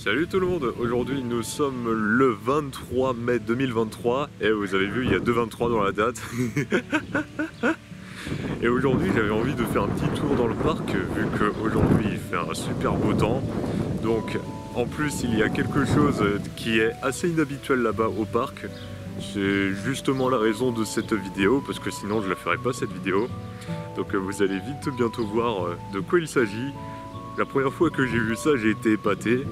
Salut tout le monde, aujourd'hui nous sommes le 23 mai 2023 et vous avez vu il y a 2,23 dans la date. Et aujourd'hui j'avais envie de faire un petit tour dans le parc vu qu'aujourd'hui il fait un super beau temps. Donc en plus il y a quelque chose qui est assez inhabituel là-bas au parc. C'est justement la raison de cette vidéo parce que sinon je la ferais pas cette vidéo. Donc vous allez vite bientôt voir de quoi il s'agit. La première fois que j'ai vu ça, j'ai été épaté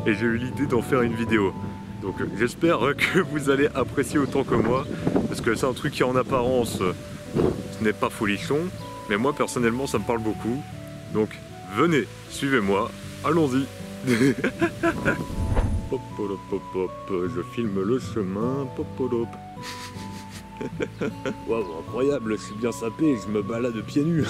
et j'ai eu l'idée d'en faire une vidéo. Donc j'espère que vous allez apprécier autant que moi, parce que c'est un truc qui en apparence, ce n'est pas folichon, mais moi personnellement ça me parle beaucoup. Donc venez, suivez-moi, allons-y. Pop, pop, pop, pop, je filme le chemin, pop, pop, pop. Waouh, incroyable, je suis bien sapé, je me balade pieds nus.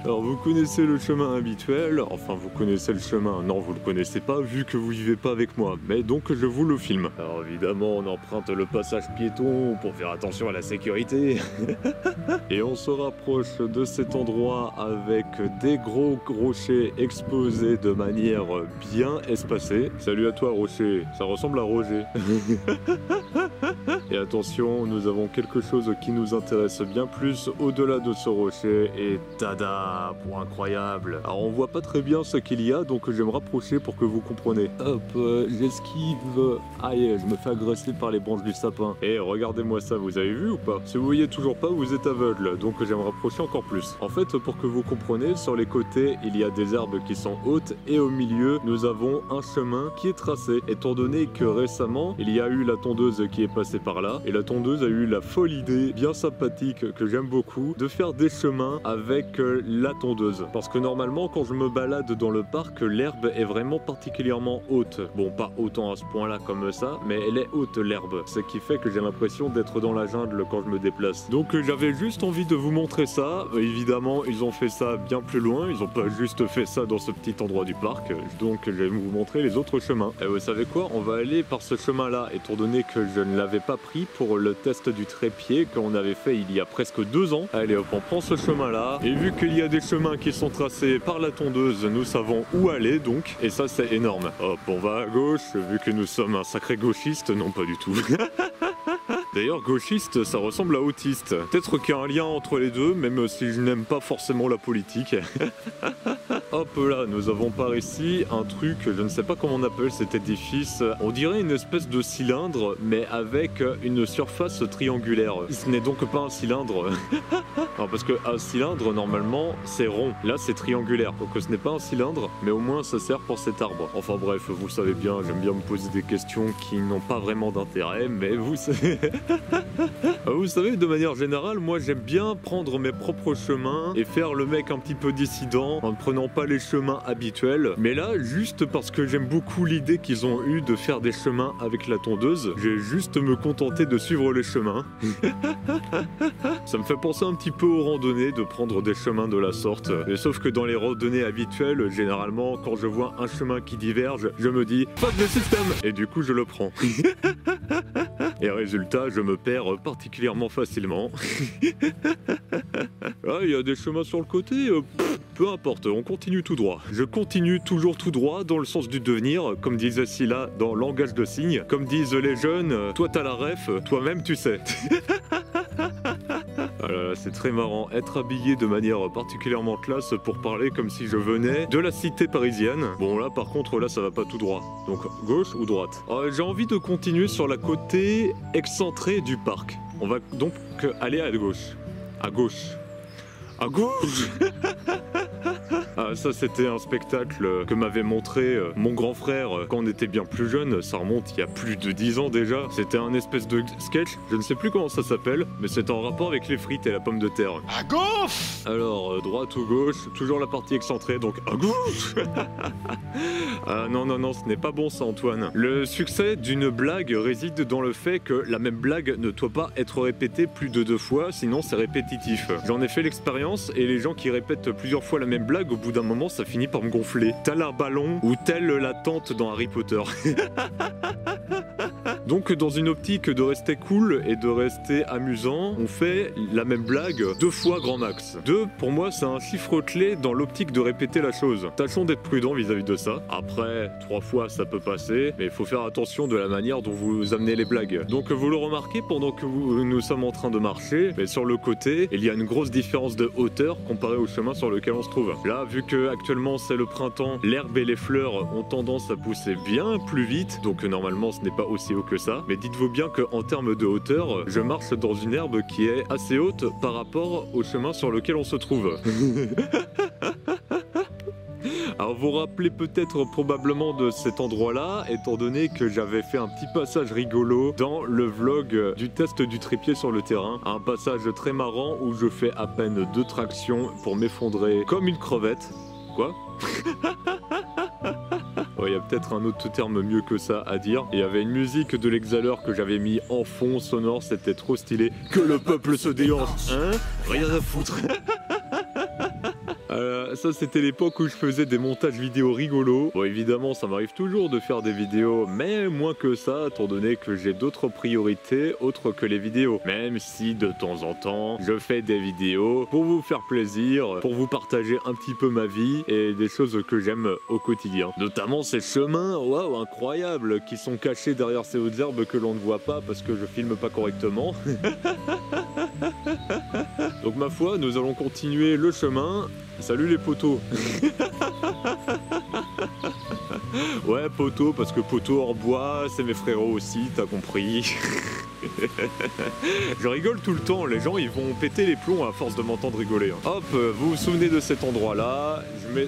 Alors vous connaissez le chemin habituel, enfin vous connaissez le chemin, non vous le connaissez pas vu que vous vivez pas avec moi, mais donc je vous le filme. Alors évidemment on emprunte le passage piéton pour faire attention à la sécurité. Et on se rapproche de cet endroit avec des gros rochers exposés de manière bien espacée. Salut à toi Rocher, ça ressemble à Roger. Et attention, nous avons quelque chose qui nous intéresse bien plus au-delà de ce rocher. Et tada, pour incroyable. Alors on voit pas très bien ce qu'il y a, donc je vais me rapprocher pour que vous compreniez. Hop, j'esquive. Aïe, je me fais agresser par les branches du sapin. Et regardez-moi ça, vous avez vu ou pas? Si vous voyez toujours pas, vous êtes aveugle, donc je vais me rapprocher encore plus. En fait, pour que vous compreniez, sur les côtés, il y a des herbes qui sont hautes et au milieu, nous avons un chemin qui est tracé. Étant donné que récemment, il y a eu la tondeuse qui est passée par là, et la tondeuse a eu la folle idée, bien sympathique, que j'aime beaucoup, de faire des chemins avec la tondeuse. Parce que normalement, quand je me balade dans le parc, l'herbe est vraiment particulièrement haute. Bon, pas autant à ce point-là comme ça, mais elle est haute l'herbe. Ce qui fait que j'ai l'impression d'être dans la jungle quand je me déplace. Donc j'avais juste envie de vous montrer ça. Évidemment, ils ont fait ça bien plus loin. Ils ont pas juste fait ça dans ce petit endroit du parc. Donc je vais vous montrer les autres chemins. Et vous savez quoi? On va aller par ce chemin-là, étant donné que je ne l'avais pas pris pour le test du trépied qu'on avait fait il y a presque 2 ans. Allez hop, on prend ce chemin-là. Et vu qu'il y a des chemins qui sont tracés par la tondeuse, nous savons où aller donc. Et ça, c'est énorme. Hop, on va à gauche, vu que nous sommes un sacré gauchiste. Non, pas du tout. D'ailleurs, gauchiste, ça ressemble à autiste. Peut-être qu'il y a un lien entre les deux, même si je n'aime pas forcément la politique. Hop là, nous avons par ici un truc, je ne sais pas comment on appelle cet édifice. On dirait une espèce de cylindre, mais avec une surface triangulaire. Ce n'est donc pas un cylindre. Non, parce qu'un cylindre, normalement, c'est rond. Là, c'est triangulaire. Donc ce n'est pas un cylindre, mais au moins ça sert pour cet arbre. Enfin bref, vous savez bien, j'aime bien me poser des questions qui n'ont pas vraiment d'intérêt, mais vous savez... Vous savez, de manière générale, moi j'aime bien prendre mes propres chemins et faire le mec un petit peu dissident en ne prenant pas les chemins habituels. Mais là, juste parce que j'aime beaucoup l'idée qu'ils ont eu de faire des chemins avec la tondeuse, je vais juste me contenter de suivre les chemins. Ça me fait penser un petit peu aux randonnées de prendre des chemins de la sorte. Mais sauf que dans les randonnées habituelles, généralement, quand je vois un chemin qui diverge, je me dis « fuck le système !» et du coup je le prends. Et résultat, je me perds particulièrement facilement. Ah, il y a des chemins sur le côté, peu importe, on continue tout droit. Je continue toujours tout droit dans le sens du devenir, comme disait Scylla dans Langage de signes. Comme disent les jeunes, toi t'as la ref, toi-même tu sais. Voilà, c'est très marrant, être habillé de manière particulièrement classe pour parler comme si je venais de la cité parisienne. Bon là par contre, là ça va pas tout droit. Donc gauche ou droite? J'ai envie de continuer sur la côté excentrée du parc. On va donc aller à gauche. À gauche. À gauche. Ah, ça c'était un spectacle que m'avait montré mon grand frère quand on était bien plus jeune, ça remonte il y a plus de 10 ans déjà. C'était un espèce de sketch, je ne sais plus comment ça s'appelle, mais c'est en rapport avec les frites et la pomme de terre. À gauche. Alors, droite ou gauche, toujours la partie excentrée, donc à gauche. Ah non, non, non, ce n'est pas bon ça Antoine. Le succès d'une blague réside dans le fait que la même blague ne doit pas être répétée plus de 2 fois, sinon c'est répétitif. J'en ai fait l'expérience et les gens qui répètent plusieurs fois la même blague, au bout d'un moment ça finit par me gonfler. Tel un ballon ou telle la tante dans Harry Potter. Donc dans une optique de rester cool et de rester amusant, on fait la même blague 2 fois grand max. 2 pour moi c'est un chiffre clé dans l'optique de répéter la chose. Tâchons d'être prudent vis-à-vis de ça. Après 3 fois ça peut passer, mais il faut faire attention de la manière dont vous amenez les blagues. Donc vous le remarquez pendant que nous sommes en train de marcher, mais sur le côté il y a une grosse différence de hauteur comparé au chemin sur lequel on se trouve. Là vu que actuellement c'est le printemps, l'herbe et les fleurs ont tendance à pousser bien plus vite, donc normalement ce n'est pas aussi haut que ça, mais dites-vous bien qu'en termes de hauteur, je marche dans une herbe qui est assez haute par rapport au chemin sur lequel on se trouve. Alors vous vous rappelez peut-être probablement de cet endroit-là, étant donné que j'avais fait un petit passage rigolo dans le vlog du test du trépied sur le terrain. Un passage très marrant où je fais à peine 2 tractions pour m'effondrer comme une crevette. Quoi? Il y a peut-être un autre terme mieux que ça à dire. Il y avait une musique de l'Exhaleur que j'avais mis en fond sonore, c'était trop stylé. Que le peuple se déhanche, hein? Rien à foutre. Ça c'était l'époque où je faisais des montages vidéo rigolos. Bon évidemment ça m'arrive toujours de faire des vidéos, mais moins que ça, étant donné que j'ai d'autres priorités autres que les vidéos. Même si de temps en temps je fais des vidéos pour vous faire plaisir, pour vous partager un petit peu ma vie et des choses que j'aime au quotidien. Notamment ces chemins, waouh, incroyables, qui sont cachés derrière ces hautes herbes que l'on ne voit pas parce que je filme pas correctement. Donc ma foi, nous allons continuer le chemin. Salut les poteaux. Ouais, poteaux, parce que poteaux hors bois, c'est mes frérots aussi, t'as compris. Je rigole tout le temps, les gens ils vont péter les plombs à force de m'entendre rigoler. Hop, vous vous souvenez de cet endroit là, je mets...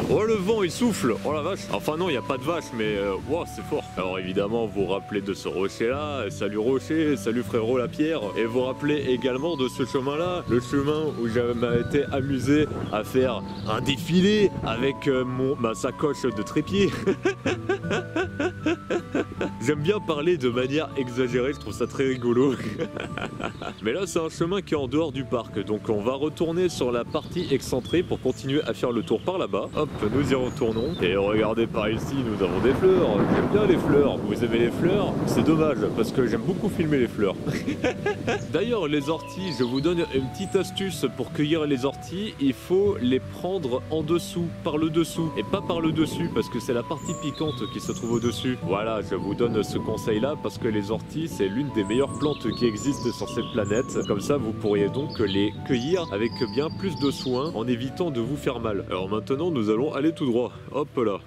Oh le vent il souffle, oh la vache. Enfin non, il n'y a pas de vache, mais wow, c'est fort. Alors évidemment vous vous rappelez de ce rocher là, salut rocher, salut frérot la pierre. Et vous vous rappelez également de ce chemin là, le chemin où j'avais été amusé à faire un défilé avec ma sacoche de trépied. J'aime bien parler de manière exagérée, je trouve ça très rigolo. Mais là c'est un chemin qui est en dehors du parc, donc on va retourner sur la partie excentrée pour continuer à faire le tour par là-bas. Hop, nous y retournons. Et regardez par ici, nous avons des fleurs. J'aime bien les fleurs. Vous aimez les fleurs? C'est dommage, parce que j'aime beaucoup filmer les fleurs. D'ailleurs, les orties, je vous donne une petite astuce pour cueillir les orties. Il faut les prendre en dessous, par le dessous, et pas par le dessus, parce que c'est la partie piquante qui se trouve au-dessus. Voilà, je vous donne ce conseil-là, parce que les orties, c'est l'une des meilleures plantes qui existent sur cette planète. Comme ça, vous pourriez donc les cueillir avec bien plus de soin, en évitant de vous faire mal. Alors maintenant, nous allons aller tout droit. Hop là.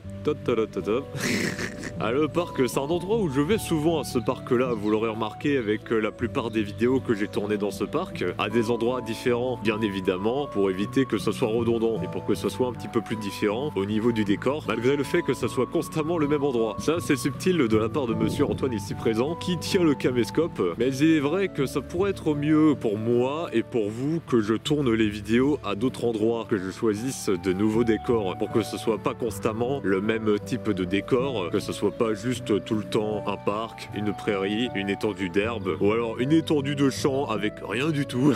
Ah, le parc, c'est un endroit où je vais souvent à ce parc-là, vous l'aurez remarqué avec la plupart des vidéos que j'ai tournées dans ce parc, à des endroits différents, bien évidemment, pour éviter que ce soit redondant et pour que ce soit un petit peu plus différent au niveau du décor, malgré le fait que ça soit constamment le même endroit. Ça, c'est subtil de la part de monsieur Antoine ici présent, qui tient le caméscope, mais il est vrai que ça pourrait être mieux pour moi et pour vous que je tourne les vidéos à d'autres endroits, que je choisisse de nouveaux décors, pour que ce soit pas constamment le même type de décor, que ce soit pas juste tout le temps un parc, une prairie, une étendue d'herbe, ou alors une étendue de champs avec rien du tout.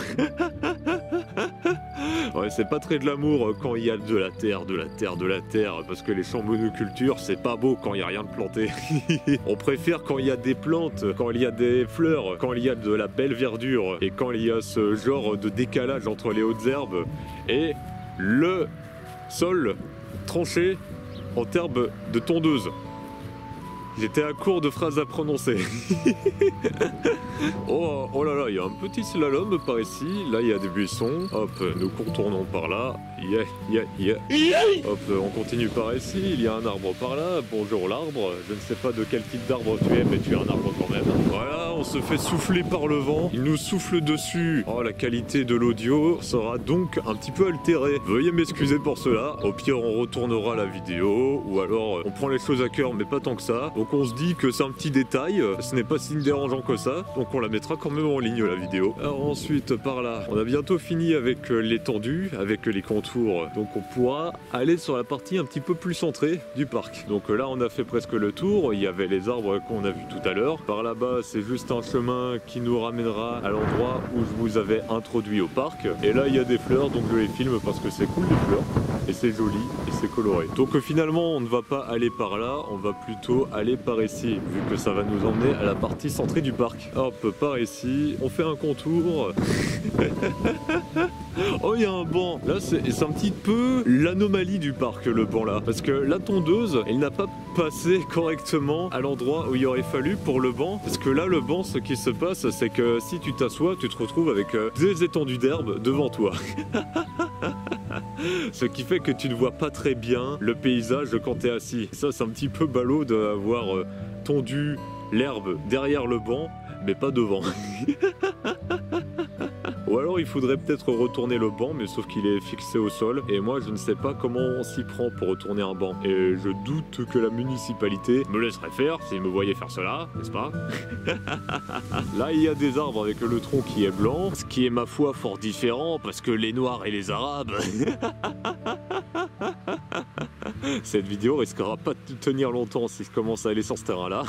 Ouais, c'est pas très de l'amour quand il y a de la terre, parce que les champs monoculture, c'est pas beau quand il y a rien de planté. On préfère quand il y a des plantes, quand il y a des fleurs, quand il y a de la belle verdure, et quand il y a ce genre de décalage entre les hautes herbes et le sol tranché en termes de tondeuse. J'étais à court de phrases à prononcer. Oh là là, il y a un petit slalom par ici. Là, il y a des buissons. Hop, nous contournons par là. Hop, on continue par ici. Il y a un arbre par là. Bonjour l'arbre. Je ne sais pas de quel type d'arbre tu es, mais tu es un arbre quand même. Voilà, on se fait souffler par le vent. Il nous souffle dessus. Oh, la qualité de l'audio sera donc un petit peu altérée. Veuillez m'excuser pour cela. Au pire, on retournera la vidéo. Ou alors, on prend les choses à cœur, mais pas tant que ça. Donc on se dit que c'est un petit détail, ce n'est pas si dérangeant que ça, donc on la mettra quand même en ligne la vidéo. Alors ensuite par là, on a bientôt fini avec l'étendue, avec les contours, donc on pourra aller sur la partie un petit peu plus centrée du parc. Donc là on a fait presque le tour, il y avait les arbres qu'on a vus tout à l'heure. Par là-bas c'est juste un chemin qui nous ramènera à l'endroit où je vous avais introduit au parc. Et là il y a des fleurs, donc je les filme parce que c'est cool les fleurs. et c'est joli et c'est coloré. Donc finalement on ne va pas aller par là, on va plutôt aller par ici, vu que ça va nous emmener à la partie centrée du parc. Hop, par ici, on fait un contour. Oh, il y a un banc. Là, c'est un petit peu l'anomalie du parc, le banc là. Parce que la tondeuse, elle n'a pas passé correctement à l'endroit où il aurait fallu pour le banc. Parce que là, le banc, ce qui se passe, c'est que si tu t'assois, tu te retrouves avec des étendues d'herbe devant toi. Ce qui fait que tu ne vois pas très bien le paysage quand tu es assis. Ça, c'est un petit peu ballot d'avoir tondu l'herbe derrière le banc, mais pas devant. Ou alors il faudrait peut-être retourner le banc, mais sauf qu'il est fixé au sol. Et moi je ne sais pas comment on s'y prend pour retourner un banc. Et je doute que la municipalité me laisserait faire s'ils me voyaient faire cela, n'est-ce pas? Là il y a des arbres avec le tronc qui est blanc, ce qui est ma foi fort différent parce que les noirs et les arabes... Cette vidéo risquera pas de tenir longtemps si je commence à aller sur ce terrain-là.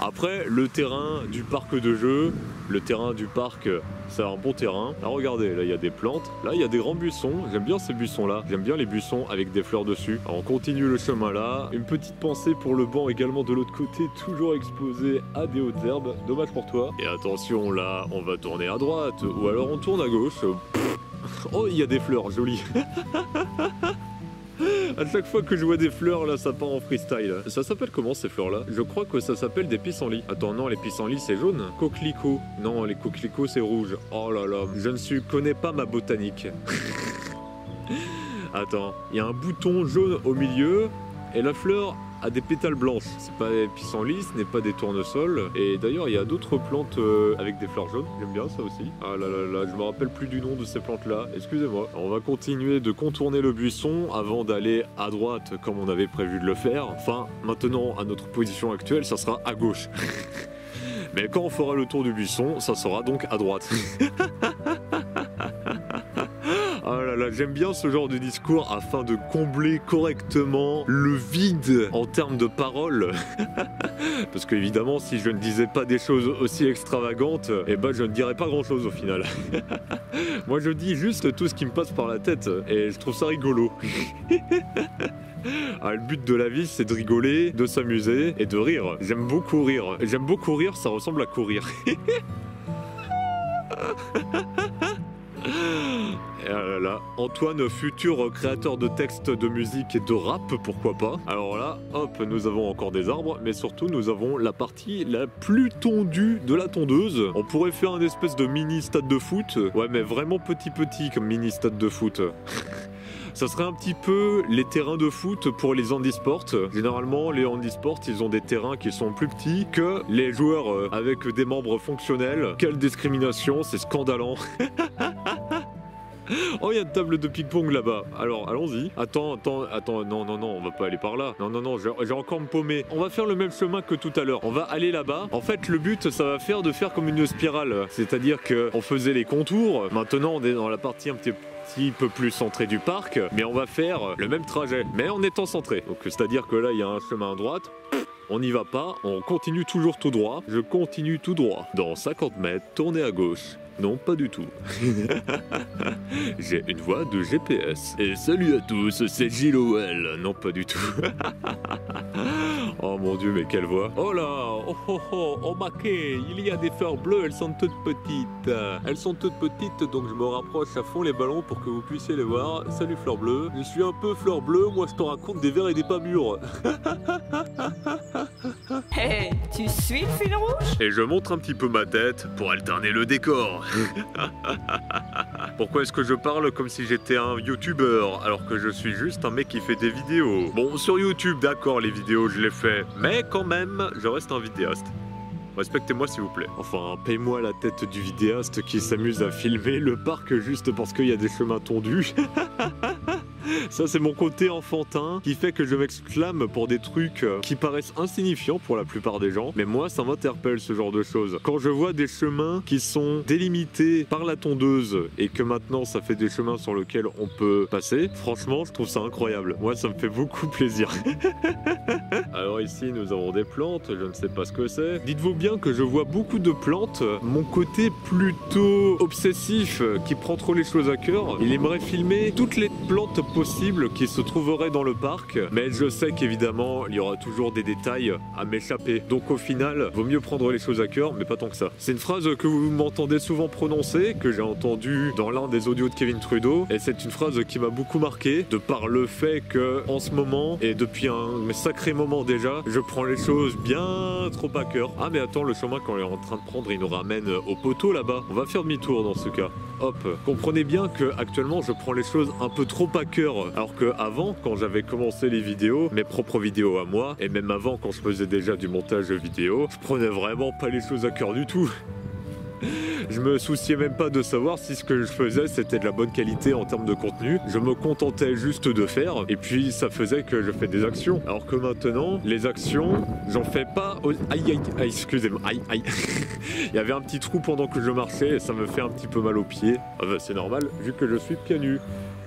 Après, le terrain du parc de jeu, le terrain du parc, c'est un bon terrain. Là, regardez, là, il y a des plantes. Là, il y a des grands buissons. J'aime bien ces buissons-là. J'aime bien les buissons avec des fleurs dessus. Alors, on continue le chemin là. Une petite pensée pour le banc également de l'autre côté, toujours exposé à des hautes herbes. Dommage pour toi. Et attention, là, on va tourner à droite. Ou alors, on tourne à gauche. Oh, il y a des fleurs, jolies. À chaque fois que je vois des fleurs, là, ça part en freestyle. Ça s'appelle comment ces fleurs-là? Je crois que ça s'appelle des pissenlits. Attends, non, les pissenlits, c'est jaune. Coquelicots. Non, les coquelicots, c'est rouge. Oh là là, je ne connais pas ma botanique. Attends, il y a un bouton jaune au milieu, et la fleur a des pétales blanches. C'est pas des pissenlits, ce n'est pas des tournesols. Et d'ailleurs, il y a d'autres plantes avec des fleurs jaunes. J'aime bien ça aussi. Ah là là là, je me rappelle plus du nom de ces plantes-là. Excusez-moi. On va continuer de contourner le buisson avant d'aller à droite comme on avait prévu de le faire. Enfin, maintenant, à notre position actuelle, ça sera à gauche. Mais quand on fera le tour du buisson, ça sera donc à droite. Ah là là, j'aime bien ce genre de discours afin de combler correctement le vide en termes de paroles. Parce que évidemment, si je ne disais pas des choses aussi extravagantes, eh ben je ne dirais pas grand chose au final. Moi je dis juste tout ce qui me passe par la tête et je trouve ça rigolo. Ah, le but de la vie, c'est de rigoler, de s'amuser et de rire. J'aime beaucoup rire. J'aime beaucoup rire, ça ressemble à courir. Et là, là, Antoine, futur créateur de textes, de musique et de rap, pourquoi pas. Alors là, hop, nous avons encore des arbres, mais surtout nous avons la partie la plus tondue de la tondeuse. On pourrait faire un espèce de mini stade de foot. Ouais, mais vraiment petit comme mini stade de foot. Ça serait un petit peu les terrains de foot pour les handisports. Généralement, les handisports, ils ont des terrains qui sont plus petits que les joueurs avec des membres fonctionnels. Quelle discrimination, c'est scandalant. Oh, il y a une table de ping-pong là-bas. Alors, allons-y. Attends, non, on va pas aller par là. Non, j'ai encore me paumer. On va faire le même chemin que tout à l'heure. On va aller là-bas. En fait, le but, ça va faire de faire comme une spirale. C'est-à-dire qu'on faisait les contours. Maintenant, on est dans la partie un petit peu plus centrée du parc. Mais on va faire le même trajet, mais en étant centré. Donc, c'est-à-dire que là, il y a un chemin à droite. On n'y va pas, on continue toujours tout droit. Je continue tout droit. Dans 50 mètres, tournez à gauche. Non, pas du tout. J'ai une voix de GPS. Et salut à tous, c'est Gilles Howell. Non, pas du tout. Oh mon dieu, mais quelle voix. Oh là, oh Maquet, il y a des fleurs bleues, elles sont toutes petites. Elles sont toutes petites, donc je me rapproche à fond les ballons pour que vous puissiez les voir. Salut fleur bleue. Je suis un peu fleur bleue, moi je te raconte des vers et des pas mûrs. Hey, tu suis le fil rouge? Et je montre un petit peu ma tête pour alterner le décor. Pourquoi est-ce que je parle comme si j'étais un youtubeur alors que je suis juste un mec qui fait des vidéos? Bon, sur YouTube, d'accord, les vidéos je les fais, mais quand même, je reste un vidéaste. Respectez-moi s'il vous plaît. Enfin, paye-moi la tête du vidéaste qui s'amuse à filmer le parc juste parce qu'il y a des chemins tondus. Ça, c'est mon côté enfantin qui fait que je m'exclame pour des trucs qui paraissent insignifiants pour la plupart des gens. Mais moi, ça m'interpelle ce genre de choses. Quand je vois des chemins qui sont délimités par la tondeuse et que maintenant ça fait des chemins sur lesquels on peut passer, franchement, je trouve ça incroyable. Moi, ça me fait beaucoup plaisir. Alors ici, nous avons des plantes. Je ne sais pas ce que c'est. Dites-vous bien que je vois beaucoup de plantes. Mon côté plutôt obsessif qui prend trop les choses à cœur, il aimerait filmer toutes les plantes possible qui se trouverait dans le parc, mais je sais qu'évidemment il y aura toujours des détails à m'échapper. Donc au final, vaut mieux prendre les choses à cœur, mais pas tant que ça. C'est une phrase que vous m'entendez souvent prononcer, que j'ai entendue dans l'un des audios de Kevin Trudeau, et c'est une phrase qui m'a beaucoup marqué, de par le fait que en ce moment, et depuis un sacré moment déjà, je prends les choses bien trop à cœur. Ah mais attends, le chemin qu'on est en train de prendre, il nous ramène au poteau là-bas. On va faire demi-tour dans ce cas. Hop, comprenez bien que actuellement je prends les choses un peu trop à cœur, alors que avant, quand j'avais commencé les vidéos, mes propres vidéos à moi, et même avant quand je faisais déjà du montage vidéo, je prenais vraiment pas les choses à cœur du tout. Je me souciais même pas de savoir si ce que je faisais c'était de la bonne qualité en termes de contenu. Je me contentais juste de faire et puis ça faisait que je fais des actions. Alors que maintenant, les actions, j'en fais pas... Aïe aïe aïe, excusez-moi, aïe aïe. Il y avait un petit trou pendant que je marchais et ça me fait un petit peu mal aux pieds. Ah bah, c'est normal vu que je suis pieds nus.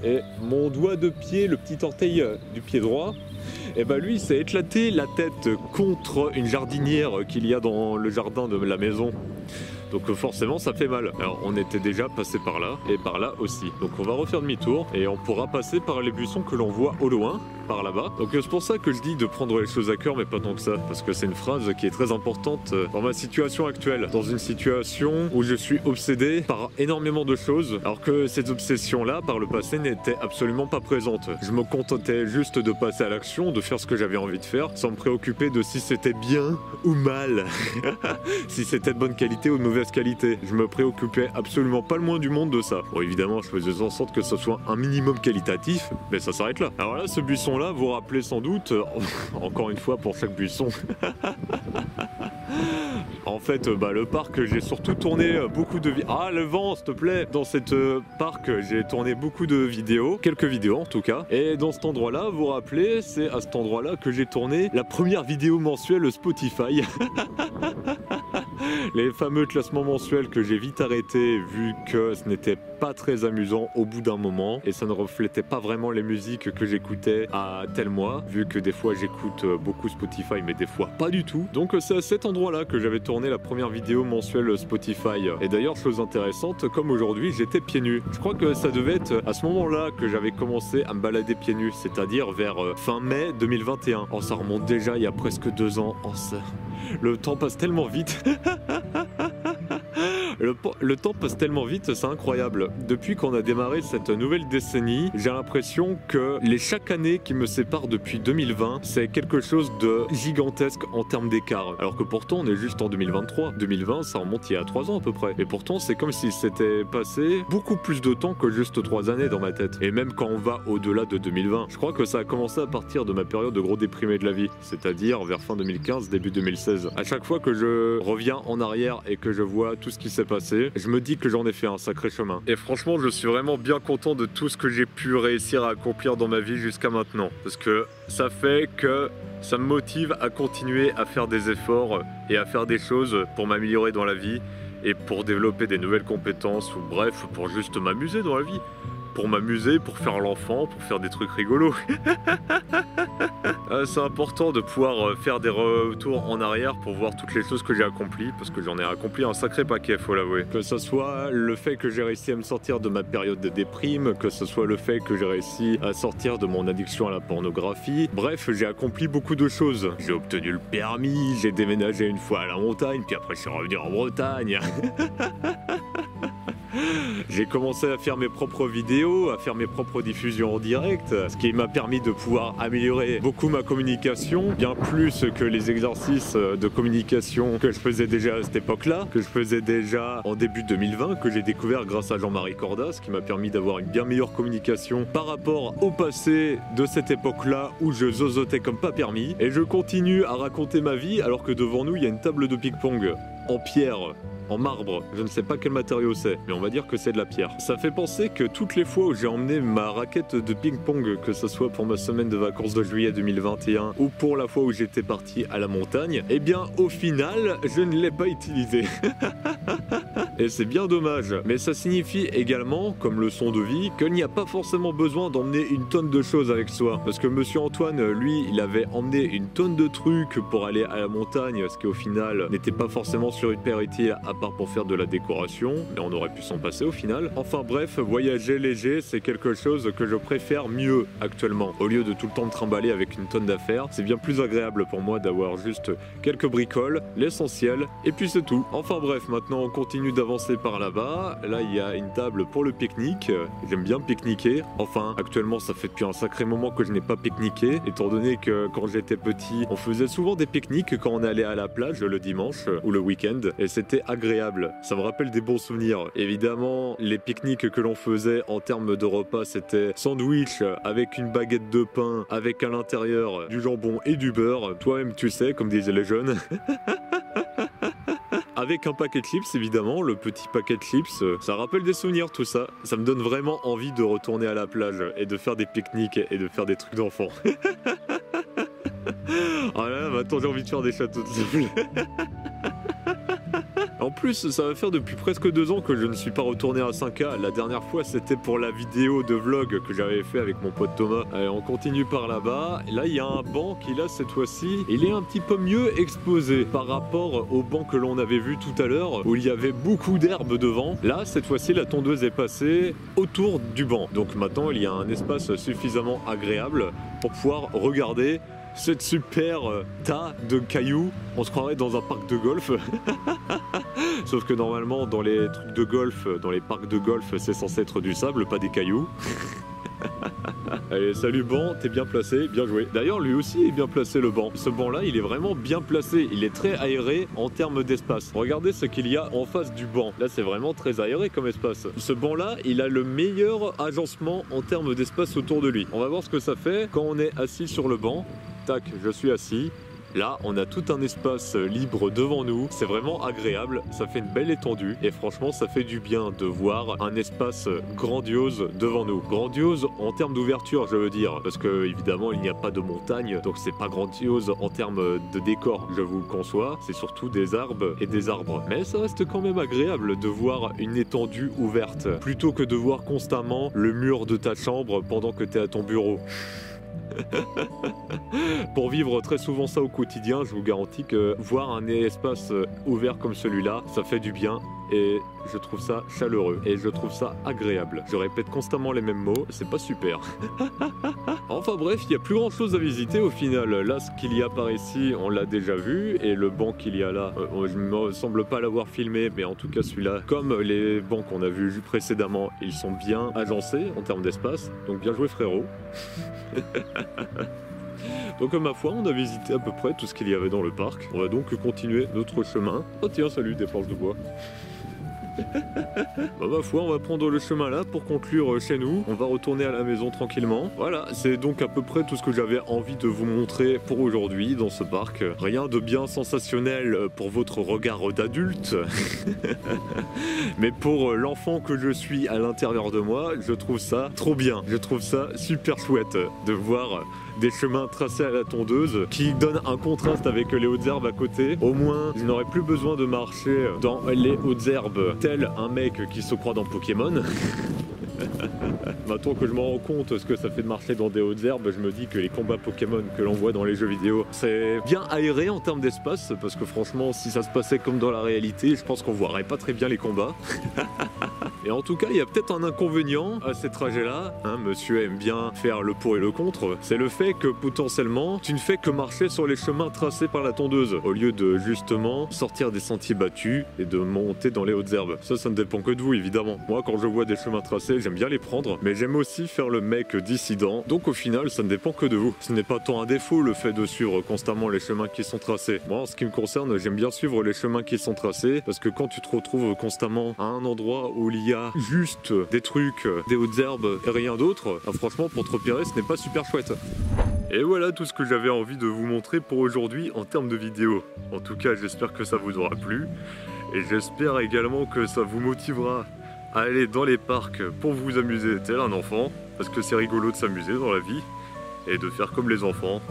Et mon doigt de pied, le petit orteil du pied droit, et bah lui s'est éclaté la tête contre une jardinière qu'il y a dans le jardin de la maison. Donc forcément ça fait mal. Alors on était déjà passé par là et par là aussi. Donc on va refaire demi-tour et on pourra passer par les buissons que l'on voit au loin, par là-bas. Donc c'est pour ça que je dis de prendre les choses à cœur mais pas tant que ça. Parce que c'est une phrase qui est très importante dans ma situation actuelle. Dans une situation où je suis obsédé par énormément de choses. Alors que ces obsessions-là par le passé n'étaient absolument pas présentes. Je me contentais juste de passer à l'action, de faire ce que j'avais envie de faire sans me préoccuper de si c'était bien ou mal. Si c'était de bonne qualité ou de mauvaise qualité. Je me préoccupais absolument pas le moins du monde de ça. Bon évidemment je faisais en sorte que ce soit un minimum qualitatif, mais ça s'arrête là. Alors là ce buisson là, vous vous rappelez sans doute, encore une fois pour chaque buisson. En fait, le parc, j'ai surtout tourné beaucoup de vidéos. Ah, le vent, s'il te plaît! Dans cette parc, j'ai tourné beaucoup de vidéos, quelques vidéos en tout cas. Et dans cet endroit-là, vous vous rappelez, c'est à cet endroit-là que j'ai tourné la première vidéo mensuelle Spotify. Les fameux classements mensuels que j'ai vite arrêtés vu que ce n'était pas très amusant au bout d'un moment et ça ne reflétait pas vraiment les musiques que j'écoutais à tel mois, vu que des fois j'écoute beaucoup Spotify mais des fois pas du tout. Donc c'est à cet endroit-là que j'avais tourné la première vidéo mensuelle Spotify. Et d'ailleurs, chose intéressante, comme aujourd'hui j'étais pieds nus. Je crois que ça devait être à ce moment-là que j'avais commencé à me balader pieds nus, c'est-à-dire vers fin mai 2021. Oh, ça remonte déjà il y a presque 2 ans. Oh, ça... Le temps passe tellement vite. Le temps passe tellement vite, c'est incroyable. Depuis qu'on a démarré cette nouvelle décennie, j'ai l'impression que chaque année qui me sépare depuis 2020, c'est quelque chose de gigantesque en termes d'écart. Alors que pourtant, on est juste en 2023. 2020, ça remonte il y a 3 ans à peu près. Et pourtant, c'est comme si c'était passé beaucoup plus de temps que juste 3 années dans ma tête. Et même quand on va au-delà de 2020, je crois que ça a commencé à partir de ma période de gros déprimé de la vie. C'est-à-dire vers fin 2015, début 2016. À chaque fois que je reviens en arrière et que je vois tout ce qui s'est passé, je me dis que j'en ai fait un sacré chemin. Et franchement, je suis vraiment bien content de tout ce que j'ai pu réussir à accomplir dans ma vie jusqu'à maintenant. Parce que ça fait que ça me motive à continuer à faire des efforts et à faire des choses pour m'améliorer dans la vie et pour développer des nouvelles compétences ou bref, pour juste m'amuser dans la vie. Pour m'amuser, pour faire l'enfant, pour faire des trucs rigolos. C'est important de pouvoir faire des retours en arrière pour voir toutes les choses que j'ai accomplies, parce que j'en ai accompli un sacré paquet, faut l'avouer. Que ce soit le fait que j'ai réussi à me sortir de ma période de déprime, que ce soit le fait que j'ai réussi à sortir de mon addiction à la pornographie. Bref, j'ai accompli beaucoup de choses. J'ai obtenu le permis, j'ai déménagé une fois à la montagne, puis après je suis revenu en Bretagne. J'ai commencé à faire mes propres vidéos, à faire mes propres diffusions en direct, ce qui m'a permis de pouvoir améliorer beaucoup ma communication, bien plus que les exercices de communication que je faisais déjà à cette époque-là, que je faisais déjà en début 2020, que j'ai découvert grâce à Jean-Marie Corda, ce qui m'a permis d'avoir une bien meilleure communication par rapport au passé de cette époque-là où je zozotais comme pas permis. Et je continue à raconter ma vie alors que devant nous il y a une table de ping-pong en pierre, en marbre, je ne sais pas quel matériau c'est, mais on va dire que c'est de la pierre. Ça fait penser que toutes les fois où j'ai emmené ma raquette de ping-pong, que ce soit pour ma semaine de vacances de juillet 2021 ou pour la fois où j'étais parti à la montagne, eh bien au final, je ne l'ai pas utilisée. Et c'est bien dommage. Mais ça signifie également, comme leçon de vie, qu'il n'y a pas forcément besoin d'emmener une tonne de choses avec soi. Parce que Monsieur Antoine, lui, il avait emmené une tonne de trucs pour aller à la montagne, ce qui au final n'était pas forcément vraiment super utile à part pour faire de la décoration, mais on aurait pu s'en passer au final. Enfin bref, voyager léger, c'est quelque chose que je préfère mieux actuellement. Au lieu de tout le temps me trimballer avec une tonne d'affaires, c'est bien plus agréable pour moi d'avoir juste quelques bricoles, l'essentiel, et puis c'est tout. Enfin bref, maintenant on continue d'avancer par là-bas. Là, il y a une table pour le pique-nique. J'aime bien pique-niquer. Enfin, actuellement, ça fait depuis un sacré moment que je n'ai pas pique-niqué, étant donné que quand j'étais petit, on faisait souvent des pique-niques quand on allait à la plage le dimanche ou le week-end, et c'était agréable. Ça me rappelle des bons souvenirs. Évidemment, les pique-niques que l'on faisait en termes de repas, c'était sandwich avec une baguette de pain, avec à l'intérieur du jambon et du beurre. Toi-même, tu sais, comme disaient les jeunes. Avec un paquet de chips, évidemment, le petit paquet de chips, ça rappelle des souvenirs tout ça. Ça me donne vraiment envie de retourner à la plage et de faire des pique-niques et de faire des trucs d'enfants. Ah là, maintenant j'ai envie de faire des châteaux de sable. En plus, ça va faire depuis presque 2 ans que je ne suis pas retourné à 5K. La dernière fois, c'était pour la vidéo de vlog que j'avais fait avec mon pote Thomas. Allez, on continue par là-bas. Là, il y a un banc qui, là, cette fois-ci, il est un petit peu mieux exposé par rapport au banc que l'on avait vu tout à l'heure, où il y avait beaucoup d'herbe devant. Là, cette fois-ci, la tondeuse est passée autour du banc. Donc maintenant, il y a un espace suffisamment agréable pour pouvoir regarder cette super tas de cailloux. On se croirait dans un parc de golf. Sauf que normalement dans les trucs de golf, dans les parcs de golf, c'est censé être du sable, pas des cailloux. Allez, salut banc, t'es bien placé, bien joué. D'ailleurs, lui aussi est bien placé le banc. Ce banc-là, il est vraiment bien placé. Il est très aéré en termes d'espace. Regardez ce qu'il y a en face du banc. Là, c'est vraiment très aéré comme espace. Ce banc-là, il a le meilleur agencement en termes d'espace autour de lui. On va voir ce que ça fait quand on est assis sur le banc. Tac, je suis assis. Là, on a tout un espace libre devant nous. C'est vraiment agréable. Ça fait une belle étendue. Et franchement, ça fait du bien de voir un espace grandiose devant nous. Grandiose en termes d'ouverture, je veux dire. Parce que, évidemment, il n'y a pas de montagne. Donc, c'est pas grandiose en termes de décor, je vous le conçois. C'est surtout des arbres et des arbres. Mais ça reste quand même agréable de voir une étendue ouverte. Plutôt que de voir constamment le mur de ta chambre pendant que tu es à ton bureau. Pour vivre très souvent ça au quotidien, je vous garantis que voir un espace ouvert comme celui-là, ça fait du bien et je trouve ça chaleureux et je trouve ça agréable. Je répète constamment les mêmes mots, c'est pas super. Enfin bref, il n'y a plus grand chose à visiter au final. Là, ce qu'il y a par ici, on l'a déjà vu, et le banc qu'il y a là, je ne me semble pas l'avoir filmé, mais en tout cas celui-là, comme les bancs qu'on a vus précédemment, ils sont bien agencés en termes d'espace, donc bien joué frérot. Donc ma foi, on a visité à peu près tout ce qu'il y avait dans le parc. On va donc continuer notre chemin. Oh tiens, salut des planches de bois. Bah ma foi, on va prendre le chemin là pour conclure chez nous. On va retourner à la maison tranquillement. Voilà, c'est donc à peu près tout ce que j'avais envie de vous montrer pour aujourd'hui dans ce parc. Rien de bien sensationnel pour votre regard d'adulte. Mais pour l'enfant que je suis à l'intérieur de moi, je trouve ça trop bien. Je trouve ça super chouette de voir des chemins tracés à la tondeuse qui donnent un contraste avec les hautes herbes à côté. Au moins, je n'aurai plus besoin de marcher dans les hautes herbes tel un mec qui se croit dans Pokémon. Maintenant que je me rends compte ce que ça fait de marcher dans des hautes herbes, je me dis que les combats Pokémon que l'on voit dans les jeux vidéo, c'est bien aéré en termes d'espace, parce que franchement, si ça se passait comme dans la réalité, je pense qu'on voirait pas très bien les combats. Et en tout cas, il y a peut-être un inconvénient à ces trajets-là. Hein, monsieur aime bien faire le pour et le contre. C'est le fait que potentiellement, tu ne fais que marcher sur les chemins tracés par la tondeuse, au lieu de justement sortir des sentiers battus et de monter dans les hautes herbes. Ça ne dépend que de vous, évidemment. Moi, quand je vois des chemins tracés, j'aime bien les prendre, mais j'aime aussi faire le mec dissident. Donc au final, ça ne dépend que de vous. Ce n'est pas tant un défaut le fait de suivre constamment les chemins qui sont tracés. Moi, en ce qui me concerne, j'aime bien suivre les chemins qui sont tracés, parce que quand tu te retrouves constamment à un endroit où il y a juste des trucs, des hautes herbes et rien d'autre, franchement, pour te repérer, ce n'est pas super chouette. Et voilà tout ce que j'avais envie de vous montrer pour aujourd'hui en termes de vidéo. En tout cas, j'espère que ça vous aura plu. Et j'espère également que ça vous motivera à aller dans les parcs pour vous amuser tel un enfant. Parce que c'est rigolo de s'amuser dans la vie. Et de faire comme les enfants.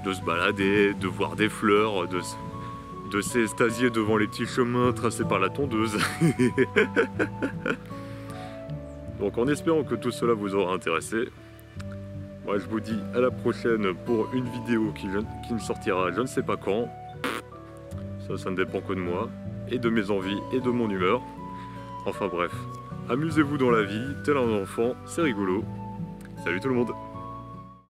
De se balader, de voir des fleurs, de s'extasier devant les petits chemins tracés par la tondeuse. Donc en espérant que tout cela vous aura intéressé, moi je vous dis à la prochaine pour une vidéo qui ne sortira je ne sais pas quand. Ça ne dépend que de moi, et de mes envies, et de mon humeur. Enfin bref, amusez-vous dans la vie, tel un enfant, c'est rigolo. Salut tout le monde!